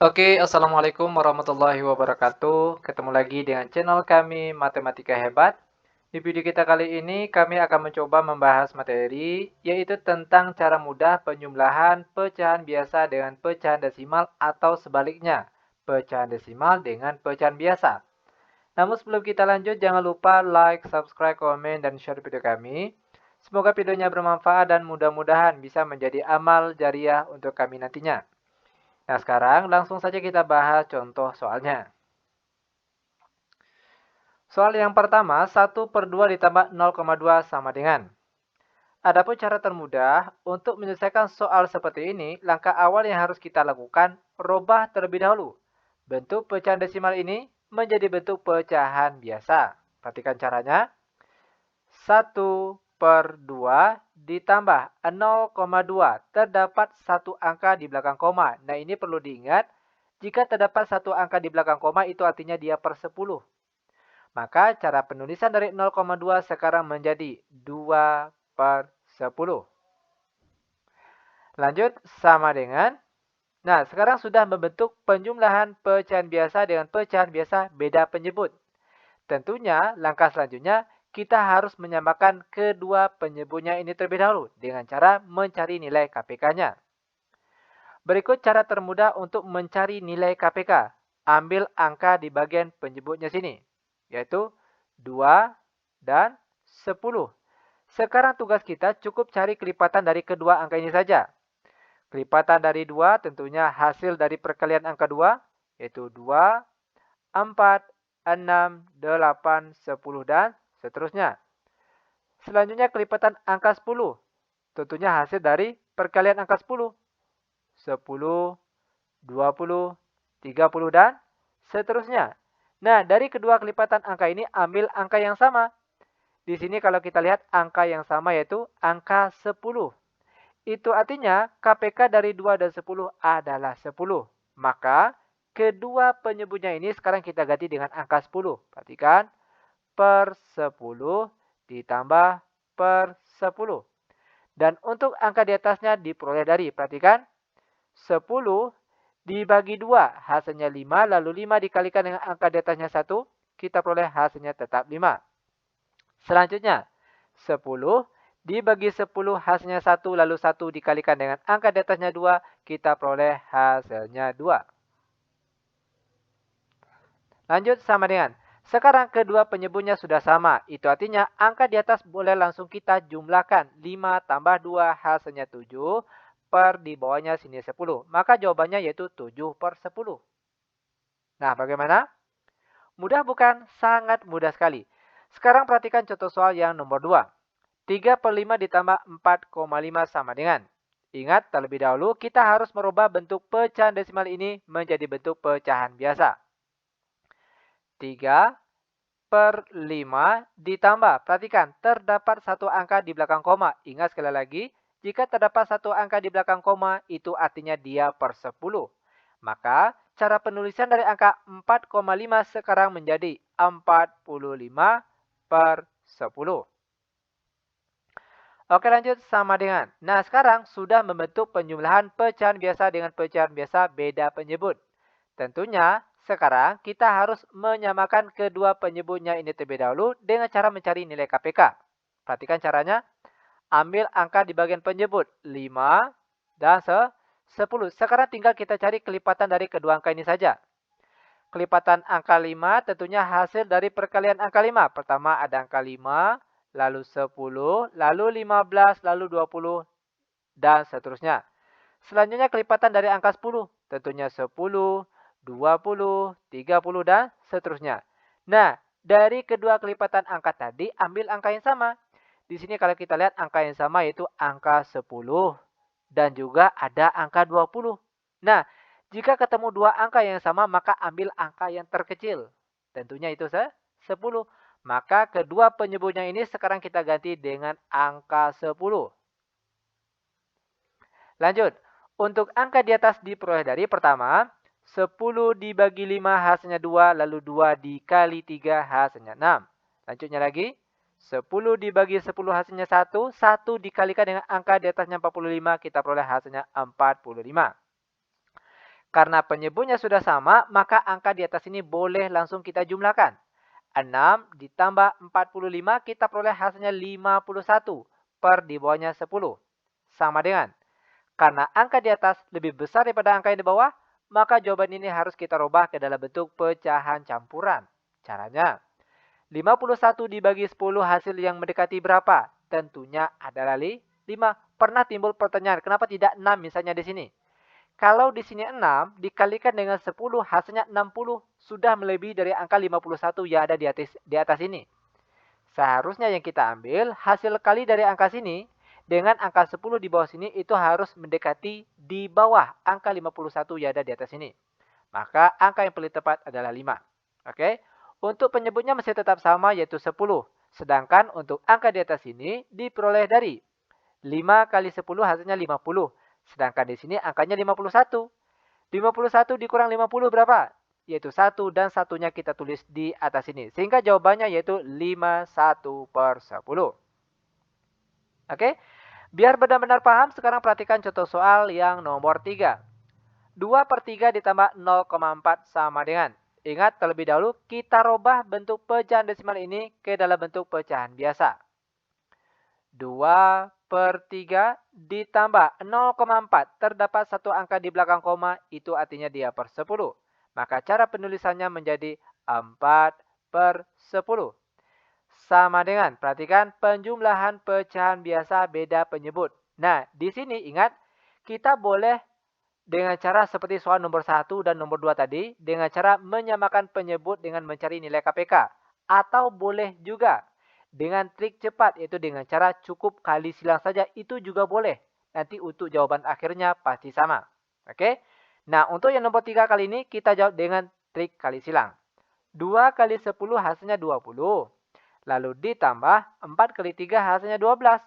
Assalamualaikum warahmatullahi wabarakatuh. Ketemu lagi dengan channel kami Matematika Hebat. Di video kita kali ini kami akan mencoba membahas materi yaitu tentang cara mudah penjumlahan pecahan biasa dengan pecahan desimal atau sebaliknya, pecahan desimal dengan pecahan biasa. Namun sebelum kita lanjut jangan lupa like, subscribe, komen, dan share video kami. Semoga videonya bermanfaat dan mudah-mudahan bisa menjadi amal jariah untuk kami nantinya. Nah, sekarang langsung saja kita bahas contoh soalnya. Soal yang pertama, 1/2 ditambah 0,2 sama dengan. Adapun cara termudah untuk menyelesaikan soal seperti ini, langkah awal yang harus kita lakukan, rubah terlebih dahulu. Bentuk pecahan desimal ini menjadi bentuk pecahan biasa. Perhatikan caranya. 1/2 ditambah 0,2. Terdapat satu angka di belakang koma. Nah, ini perlu diingat. Jika terdapat satu angka di belakang koma, itu artinya dia per 10. Maka cara penulisan dari 0,2 sekarang menjadi 2/10. Lanjut, sama dengan. Nah, sekarang sudah membentuk penjumlahan pecahan biasa dengan pecahan biasa beda penyebut. Tentunya, langkah selanjutnya, kita harus menyamakan kedua penyebutnya ini terlebih dahulu dengan cara mencari nilai KPK-nya. Berikut cara termudah untuk mencari nilai KPK. Ambil angka di bagian penyebutnya sini, yaitu 2 dan 10. Sekarang tugas kita cukup cari kelipatan dari kedua angka ini saja. Kelipatan dari 2 tentunya hasil dari perkalian angka 2, yaitu 2, 4, 6, 8, 10, dan seterusnya. Selanjutnya kelipatan angka 10. Tentunya hasil dari perkalian angka 10. 10, 20, 30, dan seterusnya. Nah, dari kedua kelipatan angka ini ambil angka yang sama. Di sini kalau kita lihat angka yang sama yaitu angka 10. Itu artinya KPK dari 2 dan 10 adalah 10. Maka kedua penyebutnya ini sekarang kita ganti dengan angka 10. Perhatikan, per 10 ditambah per 10. Dan untuk angka di atasnya diperoleh dari, perhatikan, 10 dibagi 2 hasilnya 5, lalu 5 dikalikan dengan angka di atasnya 1, kita peroleh hasilnya tetap 5. Selanjutnya, 10 dibagi 10 hasilnya 1, lalu 1 dikalikan dengan angka di atasnya 2, kita peroleh hasilnya 2. Lanjut sama dengan. Sekarang kedua penyebutnya sudah sama. Itu artinya angka di atas boleh langsung kita jumlahkan. 5 tambah 2 hasilnya 7 per di bawahnya sini 10. Maka jawabannya yaitu 7/10. Nah, bagaimana? Mudah bukan? Sangat mudah sekali. Sekarang perhatikan contoh soal yang nomor 2. 3/5 ditambah 4,5 sama dengan. Ingat, terlebih dahulu kita harus merubah bentuk pecahan desimal ini menjadi bentuk pecahan biasa. 3/5 ditambah. Perhatikan, terdapat satu angka di belakang koma. Ingat sekali lagi, jika terdapat satu angka di belakang koma, itu artinya dia per 10. Maka, cara penulisan dari angka 4,5 sekarang menjadi 45/10. Oke, lanjut sama dengan. Nah, sekarang sudah membentuk penjumlahan pecahan biasa dengan pecahan biasa beda penyebut. Tentunya, sekarang kita harus menyamakan kedua penyebutnya ini terlebih dahulu dengan cara mencari nilai KPK. Perhatikan caranya. Ambil angka di bagian penyebut, 5 dan 10. Sekarang tinggal kita cari kelipatan dari kedua angka ini saja. Kelipatan angka 5 tentunya hasil dari perkalian angka 5. Pertama ada angka 5, lalu 10, lalu 15, lalu 20, dan seterusnya. Selanjutnya kelipatan dari angka 10. Tentunya 10, 20, 30, dan seterusnya. Nah, dari kedua kelipatan angka tadi, ambil angka yang sama. Di sini kalau kita lihat angka yang sama yaitu angka 10 dan juga ada angka 20. Nah, jika ketemu dua angka yang sama, maka ambil angka yang terkecil. Tentunya itu 10. Maka kedua penyebutnya ini sekarang kita ganti dengan angka 10. Lanjut. Untuk angka di atas diperoleh dari pertama, 10 dibagi 5 hasilnya 2, lalu 2 dikali 3 hasilnya 6. Lanjutnya lagi, 10 dibagi 10 hasilnya 1, 1 dikalikan dengan angka di atasnya 45, kita peroleh hasilnya 45. Karena penyebutnya sudah sama, maka angka di atas ini boleh langsung kita jumlahkan. 6 ditambah 45 kita peroleh hasilnya 51 per di bawahnya 10. Sama dengan, karena angka di atas lebih besar daripada angka yang di bawah, maka jawaban ini harus kita rubah ke dalam bentuk pecahan campuran. Caranya, 51 dibagi 10 hasil yang mendekati berapa? Tentunya adalah 5. Pernah timbul pertanyaan, kenapa tidak 6 misalnya di sini? Kalau di sini 6 dikalikan dengan 10 hasilnya 60 sudah melebihi dari angka 51 yang ada di atas ini. Seharusnya yang kita ambil hasil kali dari angka sini dengan angka 10 di bawah sini itu harus mendekati di bawah angka 51 yang ada di atas ini. Maka angka yang paling tepat adalah 5. Oke. Untuk penyebutnya masih tetap sama yaitu 10. Sedangkan untuk angka di atas ini diperoleh dari 5 kali 10 hasilnya 50. Sedangkan di sini angkanya 51. 51 dikurang 50 berapa? Yaitu 1 dan satunya kita tulis di atas ini. Sehingga jawabannya yaitu 51 per 10. Oke, biar benar-benar paham, sekarang perhatikan contoh soal yang nomor 3. 2 per 3 ditambah 0,4 sama dengan. Ingat terlebih dahulu kita rubah bentuk pecahan desimal ini ke dalam bentuk pecahan biasa. 2 per 3 ditambah 0,4. Terdapat satu angka di belakang koma, itu artinya dia per 10. Maka cara penulisannya menjadi 4 per 10. Sama dengan, perhatikan penjumlahan pecahan biasa beda penyebut. Nah, di sini ingat, kita boleh dengan cara seperti soal nomor 1 dan nomor 2 tadi, dengan cara menyamakan penyebut dengan mencari nilai KPK. Atau boleh juga dengan trik cepat, yaitu dengan cara cukup kali silang saja, itu juga boleh. Nanti untuk jawaban akhirnya pasti sama. Oke? Nah, untuk yang nomor 3 kali ini, kita jawab dengan trik kali silang. 2 kali 10 hasilnya 20. Lalu ditambah 4 kali 3 hasilnya 12.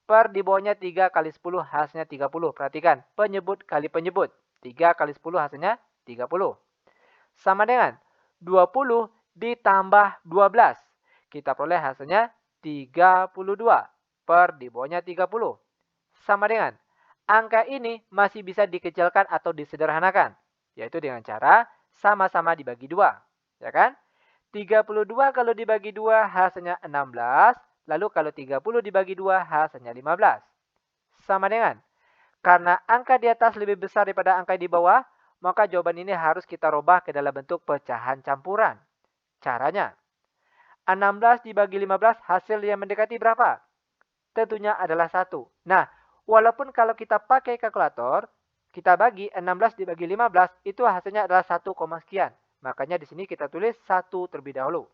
Per di bawahnya 3 kali 10 hasilnya 30. Perhatikan, penyebut kali penyebut. 3 kali 10 hasilnya 30. Sama dengan 20 ditambah 12. Kita peroleh hasilnya 32 per di bawahnya 30. Sama dengan, angka ini masih bisa dikecilkan atau disederhanakan. Yaitu dengan cara sama-sama dibagi 2. Ya kan? 32 kalau dibagi 2 hasilnya 16. Lalu kalau 30 dibagi 2 hasilnya 15. Sama dengan, karena angka di atas lebih besar daripada angka di bawah, maka jawaban ini harus kita rubah ke dalam bentuk pecahan campuran. Caranya, 16 dibagi 15 hasil yang mendekati berapa? Tentunya adalah 1. Nah, walaupun kalau kita pakai kalkulator, kita bagi 16 dibagi 15, itu hasilnya adalah 1, sekian. Makanya di sini kita tulis 1 terlebih dahulu.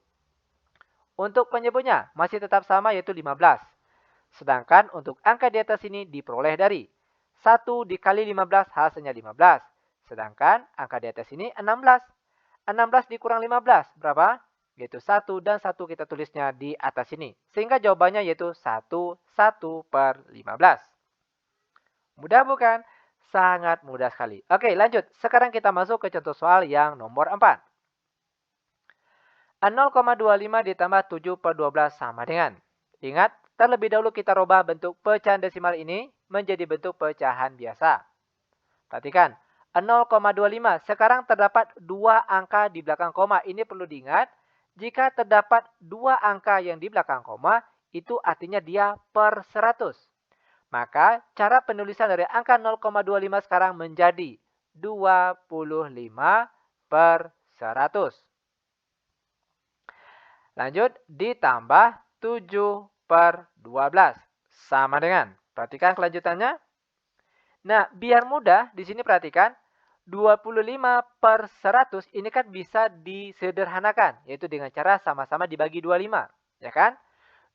Untuk penyebutnya masih tetap sama yaitu 15. Sedangkan untuk angka di atas ini diperoleh dari 1 dikali 15 hasilnya 15. Sedangkan angka di atas ini 16. 16 dikurang 15 berapa? Yaitu 1 dan 1 kita tulisnya di atas ini. Sehingga jawabannya yaitu 1 per 15. Mudah bukan? Sangat mudah sekali. Oke, lanjut. Sekarang kita masuk ke contoh soal yang nomor 4. 0,25 ditambah 7 per 12 sama dengan. Ingat, terlebih dahulu kita rubah bentuk pecahan desimal ini menjadi bentuk pecahan biasa. Perhatikan, 0,25. Sekarang terdapat 2 angka di belakang koma. Ini perlu diingat, jika terdapat 2 angka yang di belakang koma, itu artinya dia per 100. Maka cara penulisan dari angka 0,25 sekarang menjadi 25 per 100. Lanjut, ditambah 7 per 12. Sama dengan, perhatikan kelanjutannya. Nah, biar mudah, di sini perhatikan, 25 per 100 ini kan bisa disederhanakan, yaitu dengan cara sama-sama dibagi 25. Ya kan?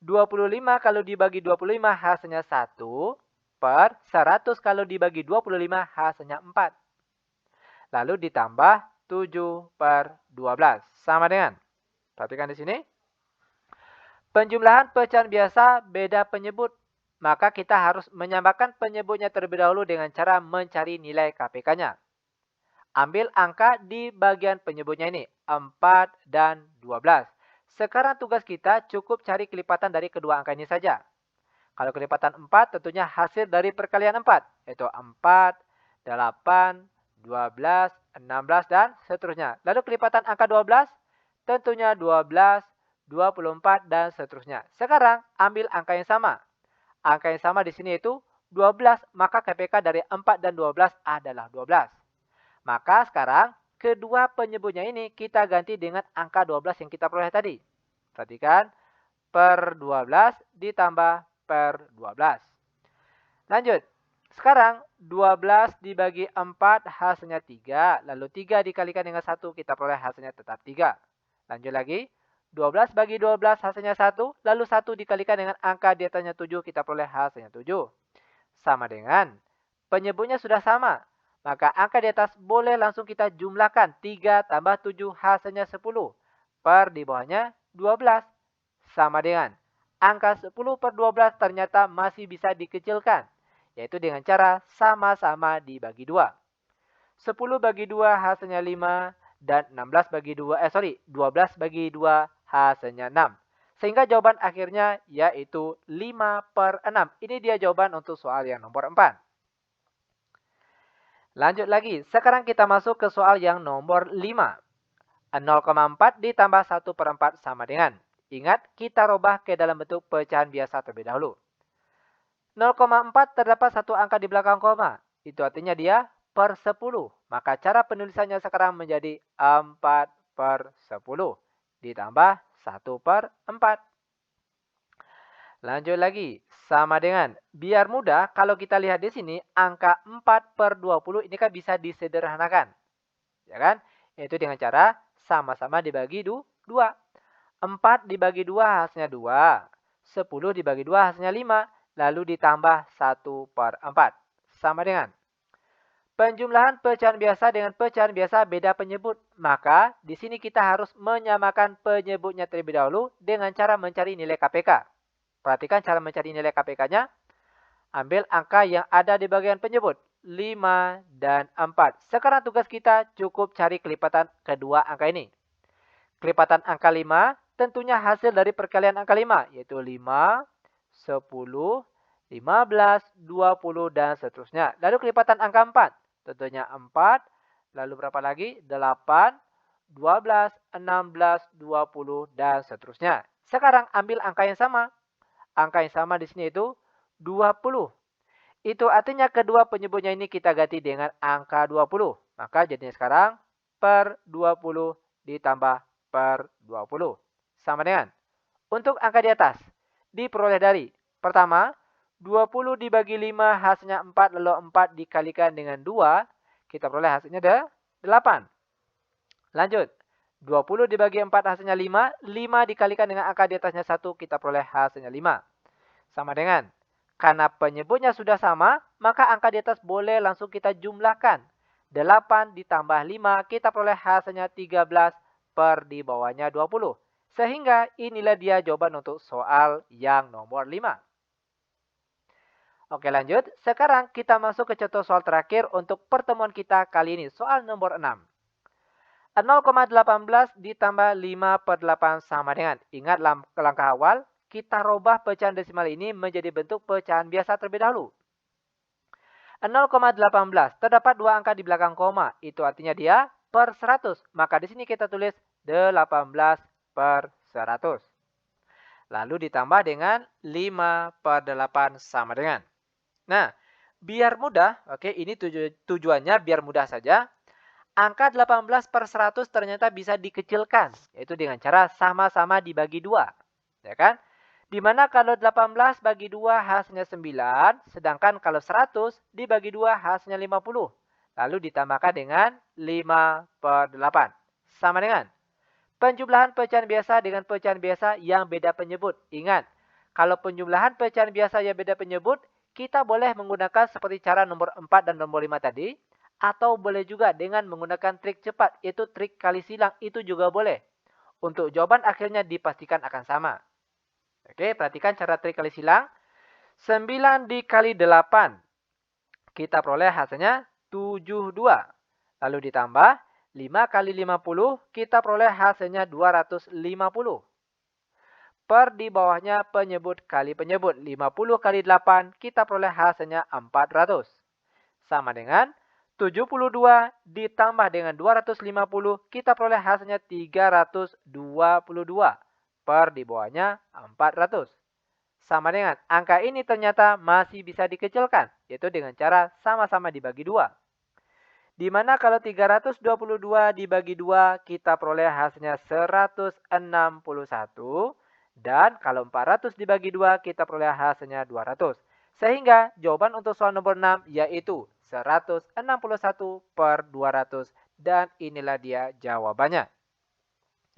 25 kalau dibagi 25 hasilnya 1, per 100 kalau dibagi 25 hasilnya 4. Lalu ditambah 7 per 12. Sama dengan, perhatikan di sini. Penjumlahan pecahan biasa beda penyebut. Maka kita harus menyamakan penyebutnya terlebih dahulu dengan cara mencari nilai KPK-nya. Ambil angka di bagian penyebutnya ini, 4 dan 12. Sekarang tugas kita cukup cari kelipatan dari kedua angka ini saja. Kalau kelipatan 4 tentunya hasil dari perkalian 4, yaitu 4, 8, 12, 16, dan seterusnya. Lalu kelipatan angka 12, tentunya 12, 24, dan seterusnya. Sekarang, ambil angka yang sama. Angka yang sama di sini itu 12, maka KPK dari 4 dan 12 adalah 12. Maka sekarang, kedua penyebutnya ini kita ganti dengan angka 12 yang kita peroleh tadi. Perhatikan, per 12 ditambah per 12. Lanjut. Sekarang 12 dibagi 4 hasilnya 3. Lalu 3 dikalikan dengan 1 kita peroleh hasilnya tetap 3. Lanjut lagi. 12 bagi 12 hasilnya 1. Lalu 1 dikalikan dengan angka di atasnya 7 kita peroleh hasilnya 7. Sama dengan penyebutnya sudah sama. Maka angka di atas boleh langsung kita jumlahkan. 3 tambah 7 hasilnya 10. Per di bawahnya 12. Sama dengan angka 10 per 12 ternyata masih bisa dikecilkan. Yaitu dengan cara sama-sama dibagi 2. 10 bagi 2 hasilnya 5. Dan 12 bagi 2 hasilnya 6. Sehingga jawaban akhirnya yaitu 5 per 6. Ini dia jawaban untuk soal yang nomor 4. Lanjut lagi. Sekarang kita masuk ke soal yang nomor 5. 0,4 ditambah 1 per 4 sama dengan. Ingat, kita rubah ke dalam bentuk pecahan biasa terlebih dahulu. 0,4 terdapat satu angka di belakang koma. Itu artinya dia per 10. Maka cara penulisannya sekarang menjadi 4 per 10. Ditambah 1 per 4. Lanjut lagi. Sama dengan, biar mudah, kalau kita lihat di sini, angka 4 per 20 ini kan bisa disederhanakan. Ya kan? Yaitu dengan cara sama-sama dibagi 2. 4 dibagi 2 hasilnya 2. 10 dibagi 2 hasilnya 5. Lalu ditambah 1 per 4. Sama dengan penjumlahan pecahan biasa dengan pecahan biasa beda penyebut. Maka di sini kita harus menyamakan penyebutnya terlebih dahulu dengan cara mencari nilai KPK. Perhatikan cara mencari nilai KPK-nya. Ambil angka yang ada di bagian penyebut. 5 dan 4. Sekarang tugas kita cukup cari kelipatan kedua angka ini. Kelipatan angka 5 tentunya hasil dari perkalian angka 5. Yaitu 5, 10, 15, 20, dan seterusnya. Lalu kelipatan angka 4. Tentunya 4, lalu berapa lagi? 8, 12, 16, 20, dan seterusnya. Sekarang ambil angka yang sama. Angka yang sama di sini itu 20. Itu artinya kedua penyebutnya ini kita ganti dengan angka 20. Maka jadinya sekarang per 20 ditambah per 20. Sama dengan. Untuk angka di atas, diperoleh dari pertama, 20 dibagi 5 hasilnya 4, lalu 4 dikalikan dengan 2, kita peroleh hasilnya 8. Lanjut, 20 dibagi 4 hasilnya 5, 5 dikalikan dengan angka di atasnya 1, kita peroleh hasilnya 5. Sama dengan, karena penyebutnya sudah sama, maka angka di atas boleh langsung kita jumlahkan. 8 ditambah 5, kita peroleh hasilnya 13 per di bawahnya 20. Sehingga inilah dia jawaban untuk soal yang nomor 5. Oke lanjut, sekarang kita masuk ke contoh soal terakhir untuk pertemuan kita kali ini. Soal nomor 6. 0,18 ditambah 5 per 8 sama dengan. Ingat langkah awal, kita robah pecahan desimal ini menjadi bentuk pecahan biasa terlebih dahulu. 0,18 terdapat dua angka di belakang koma. Itu artinya dia per 100. Maka di sini kita tulis 18 per 100. Lalu ditambah dengan 5 per 8 sama dengan. Nah, biar mudah, oke, ini tujuannya biar mudah saja. Angka 18 per 100 ternyata bisa dikecilkan, yaitu dengan cara sama-sama dibagi 2. Ya kan? Dimana kalau 18 bagi 2 hasilnya 9, sedangkan kalau 100 dibagi 2 hasilnya 50. Lalu ditambahkan dengan 5 per 8. Sama dengan penjumlahan pecahan biasa dengan pecahan biasa yang beda penyebut. Ingat, kalau penjumlahan pecahan biasa yang beda penyebut, kita boleh menggunakan seperti cara nomor 4 dan nomor 5 tadi. Atau boleh juga dengan menggunakan trik cepat, yaitu trik kali silang, itu juga boleh. Untuk jawaban akhirnya dipastikan akan sama. Oke, perhatikan cara trik kali silang. 9 dikali 8. Kita peroleh hasilnya 72. Lalu ditambah 5 kali 50, kita peroleh hasilnya 250. Per di bawahnya penyebut kali penyebut. 50 kali 8, kita peroleh hasilnya 400. Sama dengan 72 ditambah dengan 250, kita peroleh hasilnya 322. Per di bawahnya 400. Sama dengan angka ini ternyata masih bisa dikecilkan, yaitu dengan cara sama-sama dibagi 2. Di mana kalau 322 dibagi 2, kita peroleh hasilnya 161. Dan kalau 400 dibagi 2, kita peroleh hasilnya 200. Sehingga jawaban untuk soal nomor 6 yaitu 161 per 200. Dan inilah dia jawabannya.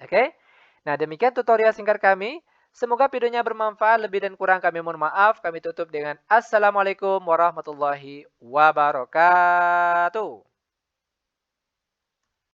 Oke? Nah, demikian tutorial singkat kami. Semoga videonya bermanfaat. Lebih dan kurang kami mohon maaf. Kami tutup dengan Assalamualaikum warahmatullahi wabarakatuh.